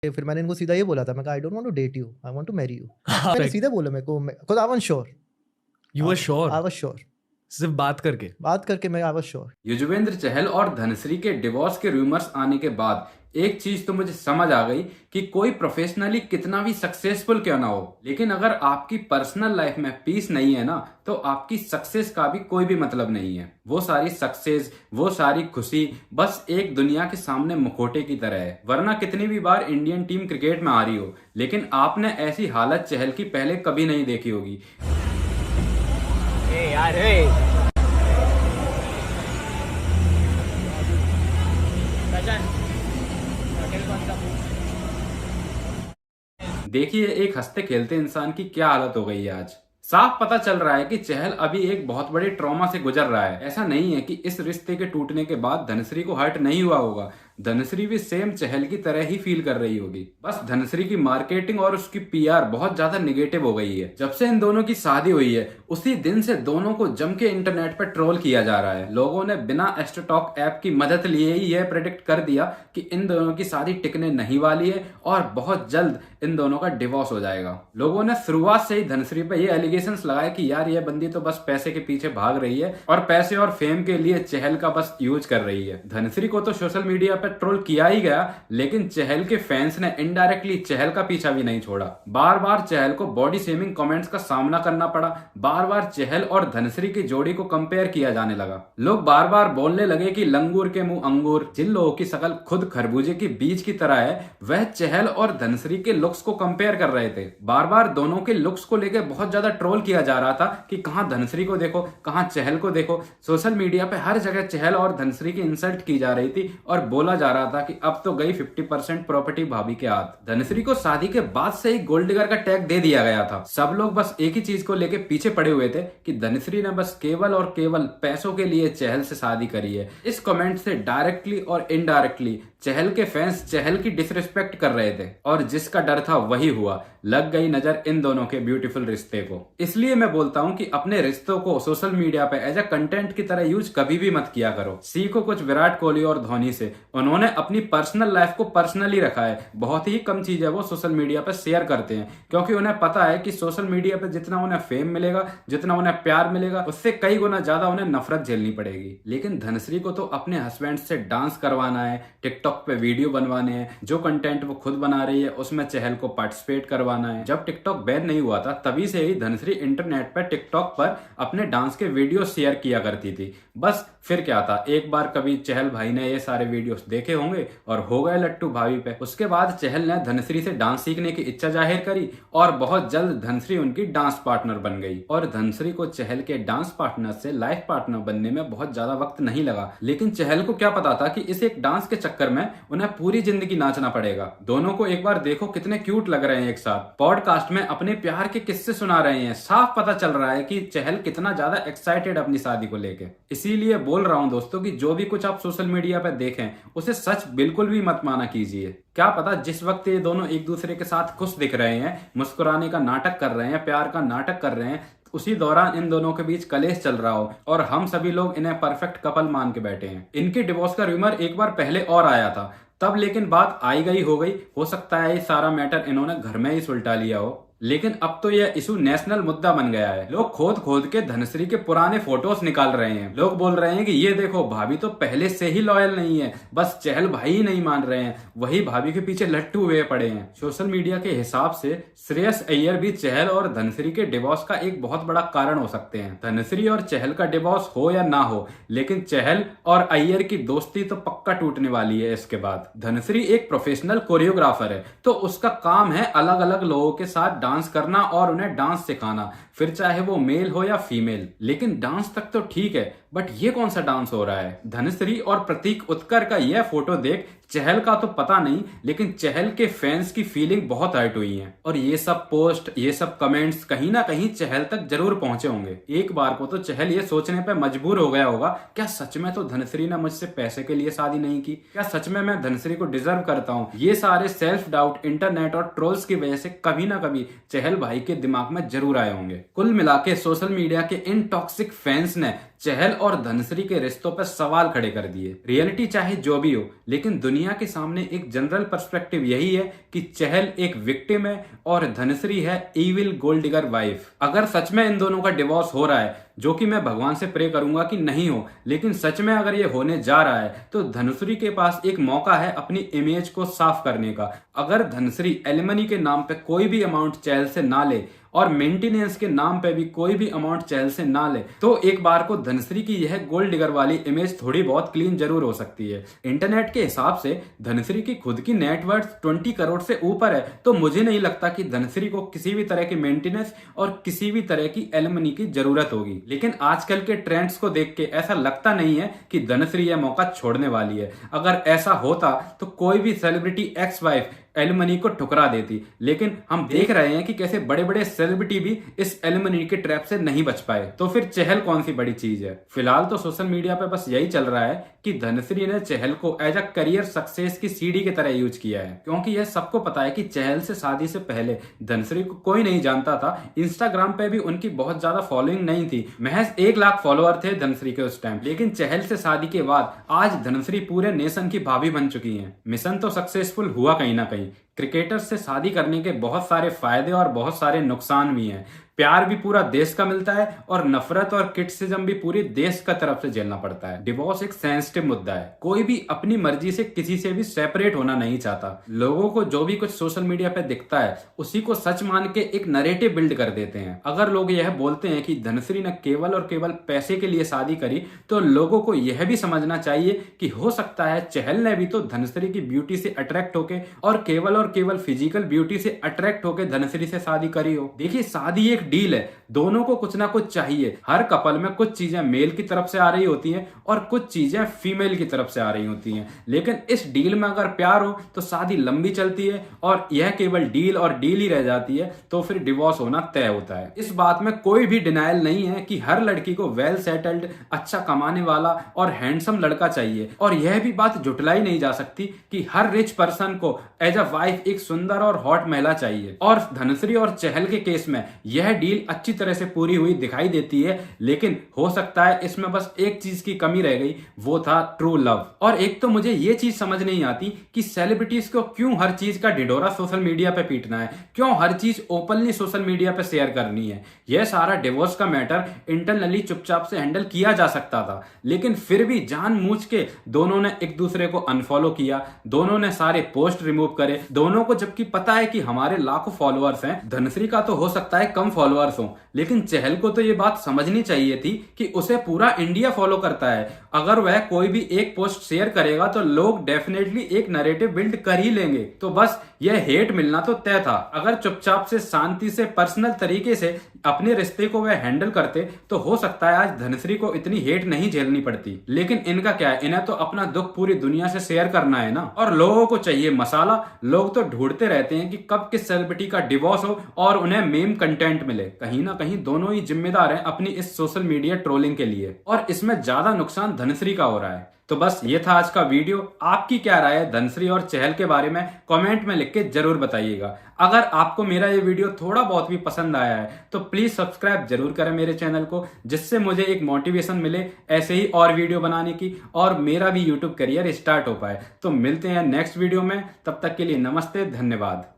फिर मैंने इनको सीधा ये बोला था, मैं कहा I don't want to date you, I want to marry you. मैंने Correct. सीधे बोला मेरे को, because I was sure. You were sure. I was sure. सिर्फ बात करके. बात करके मैं I was sure. Yuzvendra Chahal और धनश्री के डिवोर्स के रूमर्स आने के बाद एक चीज तो मुझे समझ आ गई कि कोई प्रोफेशनली कितना भी सक्सेसफुल क्यों ना हो, लेकिन अगर आपकी पर्सनल लाइफ में पीस नहीं है ना, तो आपकी सक्सेस का भी कोई भी मतलब नहीं है। वो सारी सक्सेस, वो सारी खुशी बस एक दुनिया के सामने मुखौटे की तरह है। वरना कितनी भी बार इंडियन टीम क्रिकेट में आ रही हो, लेकिन आपने ऐसी हालत चहल की पहले कभी नहीं देखी होगी। देखिए एक हंसते खेलते इंसान की क्या हालत हो गई है आज। साफ पता चल रहा है कि चहल अभी एक बहुत बड़े ट्रॉमा से गुजर रहा है। ऐसा नहीं है कि इस रिश्ते के टूटने के बाद धनश्री को हर्ट नहीं हुआ होगा, धनश्री भी सेम चहल की तरह ही फील कर रही होगी। बस धनश्री की मार्केटिंग और उसकी पीआर बहुत ज्यादा निगेटिव हो गई है। जब से इन दोनों की शादी हुई है उसी दिन से दोनों को जम के इंटरनेट पर ट्रोल किया जा रहा है। लोगों ने बिना एस्ट्रोटॉक ऐप की मदद लिए ही यह प्रेडिक्ट कर दिया कि इन दोनों की शादी टिकने नहीं वाली है और बहुत जल्द इन दोनों का डिवोर्स हो जाएगा। लोगों ने शुरुआत से ही धनश्री पर यह एलिगेशंस लगाए कि यार ये बंदी तो बस पैसे के पीछे भाग रही है और पैसे और फेम के लिए चहल का बस यूज कर रही है। धनश्री को तो सोशल मीडिया पर ट्रोल किया ही गया, लेकिन चहल के फैंस ने इनडायरेक्टली चहल का पीछा भी नहीं छोड़ा। बार बार चहल को बॉडी शेमिंग कमेंट्स का सामना करना पड़ा। बार बार चहल और धनश्री की जोड़ी को कंपेयर किया जाने लगा। लोग बार बार बोलने लगे कि लंगूर के मुंह अंगूर। जिन लोगों की शक्ल खुद खरबूजे के बीज की तरह है, वह चहल और धनश्री के लुक्स को कंपेयर कर रहे थे। बार बार दोनों के लुक्स को लेकर बहुत ज्यादा ट्रोल किया जा रहा था कि कहां धनश्री को देखो, कहां चहल को देखो। सोशल मीडिया पे हर जगह चहल और धनश्री की इंसल्ट की जा रही थी और बोला जा रहा था कि अब तो गई 50% प्रॉपर्टी भाभी के हाथ। धनश्री को शादी के बाद से ही गोल्ड डिगर का टैग दे दिया गया था। सब लोग बस एक ही चीज को लेके पीछे पड़े हुए थे कि धनश्री ने बस केवल और केवल पैसों के लिए चहल से शादी करी है। इस कमेंट से डायरेक्टली और इनडायरेक्टली चहल के फैंस चहल की डिसरिस्पेक्ट कर रहे थे और जिसका डर था वही हुआ। लग गई नजर इन दोनों के ब्यूटीफुल रिश्ते को। इसलिए मैं बोलता हूं कि अपने रिश्तों को सोशल मीडिया पे एज अ कंटेंट की तरह यूज कभी भी मत किया करो। सीखो कुछ विराट कोहली और धोनी से। उन्होंने अपनी पर्सनल लाइफ को पर्सनली रखा है। बहुत ही कम चीज है वो सोशल मीडिया पर शेयर करते हैं, क्योंकि उन्हें पता है कि सोशल मीडिया पर जितना उन्हें फेम मिलेगा, जितना उन्हें प्यार मिलेगा, उससे कई गुना ज्यादा उन्हें नफरत झेलनी पड़ेगी। लेकिन धनश्री को तो अपने हस्बैंड से डांस करवाना है, टिकटॉक पे वीडियो बनवाने हैं, जो कंटेंट वो खुद बना रही है उसमें चहल को पार्टिसिपेट करवाना है। जब टिकटॉक बैन नहीं हुआ था तभी से ही धनश्री इंटरनेट पर टिकटॉक पर अपने डांस के वीडियो शेयर किया करती थी। बस फिर क्या था, एक बार कभी चहल भाई ने ये सारे वीडियोस देखे होंगे और हो गए लट्टू भाभी पे। उसके बाद चहल ने धनश्री से डांस सीखने की इच्छा जाहिर करी और बहुत जल्द धनश्री उनकी डांस पार्टनर बन गई। और धनश्री को चहल के डांस पार्टनर से लाइफ पार्टनर बनने में बहुत ज्यादा वक्त नहीं लगा। लेकिन चहल को क्या पता था कि इस एक डांस के चक्कर में उन्हें पूरी जिंदगी नाचना पड़ेगा। दोनों को एक बार देखो कितने क्यूट लग रहे हैं एक साथ। पॉडकास्ट में अपने प्यार के किस्से सुना रहे हैं। साफ पता चल रहा है कि चहल कितना ज्यादा एक्साइटेड अपनी शादी को लेके। इसीलिए बोल रहा हूं दोस्तों कि जो भी कुछ आप सोशल मीडिया पर देखें उसे सच बिल्कुल भी मत माना कीजिए। क्या पता जिस वक्त ये दोनों एक दूसरे के साथ खुश दिख रहे हैं, मुस्कुराने का नाटक कर रहे हैं, प्यार का नाटक कर रहे हैं, उसी दौरान इन दोनों के बीच कलेश चल रहा हो और हम सभी लोग इन्हें परफेक्ट कपल मान के बैठे हैं। इनके डिवोर्स का रूमर एक बार पहले और आया था तब, लेकिन बात आई गई हो गई। हो सकता है ये सारा मैटर इन्होंने घर में ही सुलटा लिया हो, लेकिन अब तो यह इशू नेशनल मुद्दा बन गया है। लोग खोद खोद के धनश्री के पुराने फोटोज निकाल रहे हैं। लोग बोल रहे हैं कि ये देखो भाभी तो पहले से ही लॉयल नहीं है, बस चहल भाई ही नहीं मान रहे हैं, वही भाभी के पीछे लट्टू हुए पड़े हैं। सोशल मीडिया के हिसाब से श्रेयस अय्यर भी चहल और धनश्री के डिवोर्स का एक बहुत बड़ा कारण हो सकते हैं। धनश्री और चहल का डिवोर्स हो या ना हो, लेकिन चहल और अय्यर की दोस्ती तो पक्का टूटने वाली है इसके बाद। धनश्री एक प्रोफेशनल कोरियोग्राफर है, तो उसका काम है अलग अलग लोगों के साथ डांस करना और उन्हें डांस सिखाना, फिर चाहे वो मेल हो या फीमेल। लेकिन डांस तक तो ठीक है, बट ये कौन सा डांस हो रहा है? धनश्री और प्रतीक उत्कर का यह फोटो देख चहल का तो पता नहीं, लेकिन चहल के फैंस की फीलिंग बहुत हर्ट हुई है और ये सब पोस्ट, ये सब कमेंट्स कहीं ना कहीं चहल तक जरूर पहुंचे होंगे। एक बार को तो चहल ये सोचने पे मजबूर हो गया होगा, क्या सच में तो धनश्री ने मुझसे पैसे के लिए शादी नहीं की? क्या सच में मैं धनश्री को डिजर्व करता हूँ? ये सारे सेल्फ डाउट इंटरनेट और ट्रोल्स की वजह से कभी ना कभी चहल भाई के दिमाग में जरूर आए होंगे। कुल मिला के सोशल मीडिया के इन टॉक्सिक फैंस ने चहल और धनश्री के रिश्तों पर सवाल खड़े कर दिए। रियलिटी चाहे जो भी हो, लेकिन दुनिया के सामने एक जनरल पर्सपेक्टिव यही है कि चहल एक विक्टिम है और धनश्री है इविल गोल्ड डिगर वाइफ। अगर सच में इन दोनों का डिवोर्स हो रहा है, जो कि मैं भगवान से प्रे करूंगा कि नहीं हो, लेकिन सच में अगर ये होने जा रहा है तो धनश्री के पास एक मौका है अपनी इमेज को साफ करने का। अगर धनश्री एलिमनी के नाम पे कोई भी अमाउंट चहल से ना ले और मेंटेनेंस के नाम पे भी कोई भी अमाउंट चहल से ना ले, तो एक बार को धनश्री की यह गोल्ड डिगर वाली इमेज थोड़ी बहुत क्लीन जरूर हो सकती है। इंटरनेट के हिसाब से धनश्री की खुद की नेटवर्थ 20 करोड़ से ऊपर है, तो मुझे नहीं लगता कि धनश्री को किसी भी तरह की मेंटेनेंस और किसी भी तरह की एलिमनी की जरूरत होगी। लेकिन आजकल के ट्रेंड्स को देख के ऐसा लगता नहीं है कि धनश्री यह मौका छोड़ने वाली है। अगर ऐसा होता तो कोई भी सेलिब्रिटी एक्स वाइफ एलिमनी को ठुकरा देती, लेकिन हम देख रहे हैं कि कैसे बड़े बड़े सेलिब्रिटी भी इस एलिमनी के ट्रैप से नहीं बच पाए। तो फिर चहल कौन सी बड़ी चीज है? फिलहाल तो सोशल मीडिया पे बस यही चल रहा है कि धनश्री ने चहल को एज अ करियर सक्सेस की सीढ़ी की तरह यूज किया है, क्योंकि यह सबको पता है कि चहल से शादी से पहले धनश्री को कोई नहीं जानता था। इंस्टाग्राम पे भी उनकी बहुत ज्यादा फॉलोइंग नहीं थी, महज 1 लाख फॉलोअर थे धनश्री के उस टाइम। लेकिन चहल से शादी के बाद आज धनश्री पूरे नेशन की भाभी बन चुकी है। मिशन तो सक्सेसफुल हुआ कहीं ना कहीं। क्रिकेटर से शादी करने के बहुत सारे फायदे और बहुत सारे नुकसान भी हैं। प्यार भी पूरा देश का मिलता है और नफरत और क्रिटिसिज्म भी पूरी देश का तरफ से झेलना पड़ता है। डिवोर्स एक सेंसिटिव मुद्दा है। कोई भी अपनी मर्जी से किसी से भी सेपरेट होना नहीं चाहता। लोगों को जो भी कुछ सोशल मीडिया पे दिखता है उसी को सच मान के एक नैरेटिव बिल्ड कर देते हैं। अगर लोग यह बोलते हैं कि धनश्री ने केवल और केवल पैसे के लिए शादी करी, तो लोगों को यह भी समझना चाहिए कि हो सकता है चहल ने भी तो धनश्री की ब्यूटी से अट्रैक्ट होके और केवल फिजिकल ब्यूटी से अट्रैक्ट होके धनश्री से शादी करी हो। देखिए, शादी एक डील है, दोनों को कुछ ना कुछ चाहिए। हर कपल में कुछ चीजें मेल की तरफ से आ रही होती हैं और कुछ चीजें फीमेल की तरफ से आ रही होती हैं। लेकिन इस डील में अगर प्यार हो तो शादी लंबी चलती है, और यह केवल डील और डील ही रह जाती है तो फिर डिवोर्स होना तय होता है। इस बात में कोई भी डिनायल नहीं है कि हर लड़की को वेल सेटल्ड, अच्छा कमाने वाला और हैंडसम लड़का चाहिए, और यह भी बात जुटलाई नहीं जा सकती कि हर रिच पर्सन को एज अ वाइफ एक सुंदर और हॉट महिला चाहिए। और धनश्री और चहल के केस में यह डील अच्छी तरह से पूरी हुई दिखाई देती है, लेकिन हो सकता है इसमें बस एक चीज की कमी रह गई, वो था ट्रू लव। और एक तो मुझे ये चीज समझ नहीं आती कि सेलिब्रिटीज को क्यों हर चीज का ढिढोरा सोशल मीडिया पे पीटना है, क्यों हर चीज ओपनली सोशल मीडिया पे शेयर करनी है। यह सारा डिवोर्स का मैटर इंटरनली चुपचाप से हैंडल किया जा सकता था, लेकिन फिर भी जानबूझ के दोनों ने एक दूसरे को अनफॉलो किया, दोनों ने सारे पोस्ट रिमूव करे, दोनों को जबकि पता है कि हमारे लाखों फॉलोअर्स हैं। धनश्री का तो हो सकता है कम फॉलोअर्स हो, लेकिन चहल को तो ये बात समझनी चाहिए थी कि उसे पूरा इंडिया फॉलो करता है। अगर वह कोई भी एक पोस्ट शेयर करेगा तो लोग डेफिनेटली एक नैरेटिव बिल्ड कर ही लेंगे। तो बस यह हेट मिलना तो तय था। अगर चुपचाप से शांति से पर्सनल तरीके से अपने रिश्ते को वह हैंडल करते तो हो सकता है आज धनश्री को इतनी हेट नहीं झेलनी पड़ती। लेकिन इनका क्या है, इन्हें तो अपना दुख पूरी दुनिया से शेयर करना है ना, और लोगों को चाहिए मसाला। लोग तो ढूंढते रहते हैं कि कब किस सेलिब्रिटी का डिवोर्स हो और उन्हें मेम कंटेंट मिले। कहीं ना कहीं दोनों ही जिम्मेदार हैं अपनी इस सोशल मीडिया ट्रोलिंग के लिए, और इसमें ज्यादा नुकसान धनश्री का हो रहा है। तो बस ये था आज का वीडियो। आपकी क्या राय है धनश्री और चहल के बारे में, कमेंट में लिख के जरूर बताइएगा। अगर आपको मेरा ये वीडियो थोड़ा बहुत भी पसंद आया है तो प्लीज सब्सक्राइब जरूर करें मेरे चैनल को, जिससे मुझे एक मोटिवेशन मिले ऐसे ही और वीडियो बनाने की, और मेरा भी यूट्यूब करियर स्टार्ट हो पाए। तो मिलते हैं नेक्स्ट वीडियो में, तब तक के लिए नमस्ते, धन्यवाद।